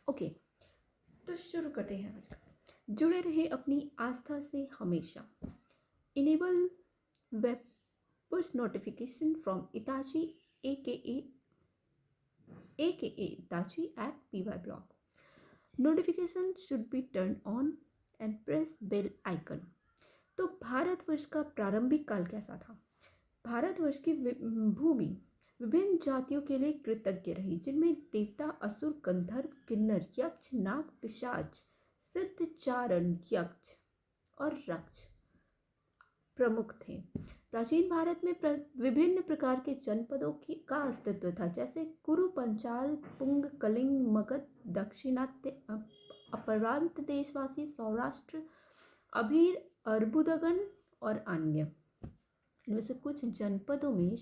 Okay, तो शुरू करते हैं आज का। जुड़े रहे अपनी आस्था से हमेशा। Enable web push notification from इताची aka Itachi at PY blog. Notification should be turned on and press bell icon. तो भारतवर्ष का प्रारंभिक काल कैसा था? भारतवर्ष की भूमि विभिन्न जातियों के लिए कृतज्ञ रही, जिनमें देवता, असुर, गंधर्व, किन्नर, यक्ष, नाग, पिशाच, सिद्ध, चारण, यक्ष और रक्ष प्रमुख थे। प्राचीन भारत में विभिन्न प्रकार के जनपदों का अस्तित्व था, जैसे कुरु, पंचाल, पुंग, कलिंग, मगध, दक्षिणात्य, अपरांत देशवासी, सौराष्ट्र, अभीर, अर्बुदगन और अन्य। इनमें से कुछ जनपदों में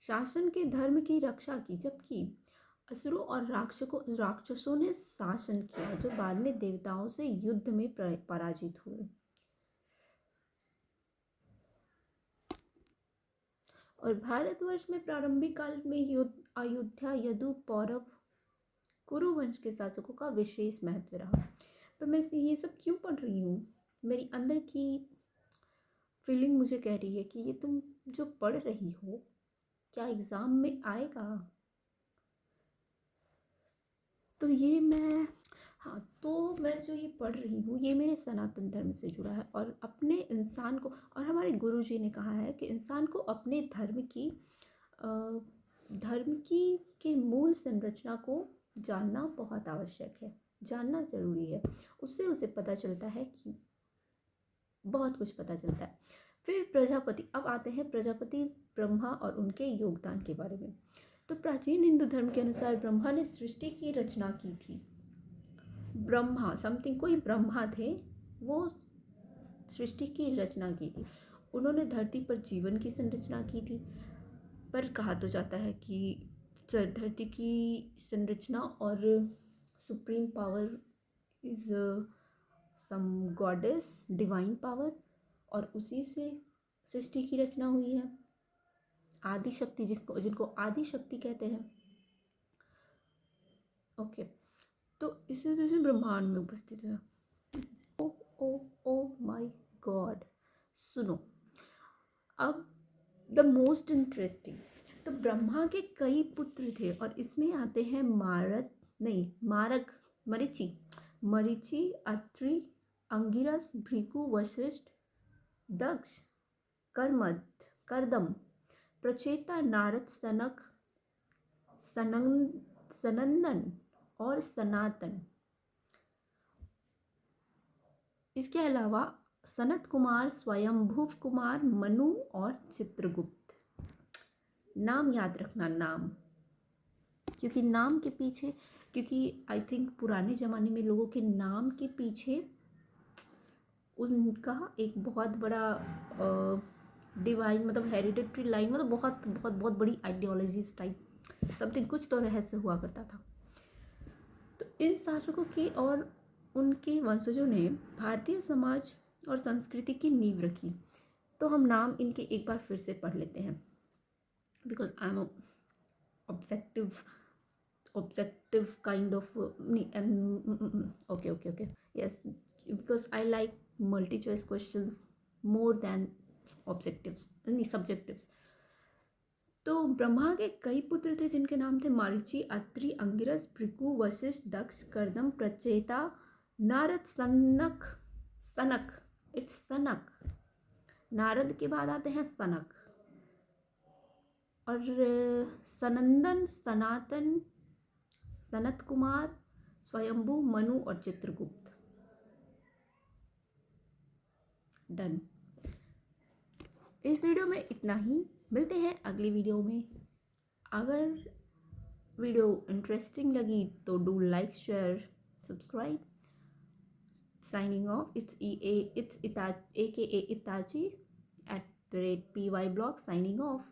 शासन के धर्म की रक्षा की, जबकि असुरों और राक्षसों ने शासन किया, जो बाद में देवताओं से युद्ध में पराजित हुए। और भारतवर्ष में प्रारंभिक काल में अयोध्या, यदु, पौरव, कुरु वंश के शासकों का विशेष महत्व रहा। तो मैं ये सब क्यों पढ़ रही हूँ? मेरी अंदर की फीलिंग मुझे कह रही है कि ये तुम जो पढ़ रही हो क्या एग्ज़ाम में आएगा? तो ये मैं जो ये पढ़ रही हूँ ये मेरे सनातन धर्म से जुड़ा है, और अपने इंसान को, और हमारे गुरुजी ने कहा है कि इंसान को अपने धर्म की के मूल संरचना को जानना बहुत आवश्यक है, जानना ज़रूरी है। उससे उसे पता चलता है कि बहुत कुछ पता चलता है। फिर प्रजापति, अब आते हैं प्रजापति ब्रह्मा और उनके योगदान के बारे में। तो प्राचीन हिंदू धर्म के अनुसार ब्रह्मा ने सृष्टि की रचना की थी। ब्रह्मा कोई ब्रह्मा थे, वो सृष्टि की रचना की थी। उन्होंने धरती पर जीवन की संरचना की थी। पर कहा तो जाता है कि धरती की संरचना और supreme power is some goddess, divine power, और उसी से सृष्टि की रचना हुई है। आदि शक्ति, जिनको आदि शक्ति कहते हैं। ओके, तो इसी तरह से ब्रह्मांड में उपस्थित है। ओ ओ ओ माय गॉड, सुनो अब द मोस्ट इंटरेस्टिंग। तो ब्रह्मा के कई पुत्र थे, और इसमें आते हैं मरीचि, अत्रि, अंगिरस, भृगु, वशिष्ठ, दक्ष, कर्दम, प्रचेता, नारद, सनक, सनंदन और सनातन। इसके अलावा सनत कुमार, स्वयंभुव कुमार, मनु और चित्रगुप्त। नाम याद रखना, नाम, क्योंकि आई थिंक पुराने ज़माने में लोगों के नाम के पीछे उनका एक बहुत बड़ा डिवाइन, मतलब हेरिडिटरी लाइन, मतलब बहुत बहुत बहुत बड़ी आइडियोलॉजीज टाइप समथिंग, कुछ तो रहस्य हुआ करता था। तो इन शासकों की और उनके वंशजों ने भारतीय समाज और संस्कृति की नींव रखी। तो हम नाम इनके एक बार फिर से पढ़ लेते हैं, because I am objective kind of okay, yes, because I like multi choice questions more than subjectives. तो ब्रह्मा के कई पुत्र थे, जिनके नाम थे मारीचि, अत्रि, अंगिरस, भृगु, वशिष्ठ, दक्ष, कर्दम, प्रचेता, नारद, सनक, इट्स सनक। नारद के बाद आते हैं सनक, और सनंदन, सनातन, सनत कुमार, स्वयंभू, मनु और चित्रगुप्त। डन। इस वीडियो में इतना ही, मिलते हैं अगली वीडियो में। अगर वीडियो इंटरेस्टिंग लगी तो do like, share, subscribe. Signing off, it's aka Itachi @PY blog, signing off.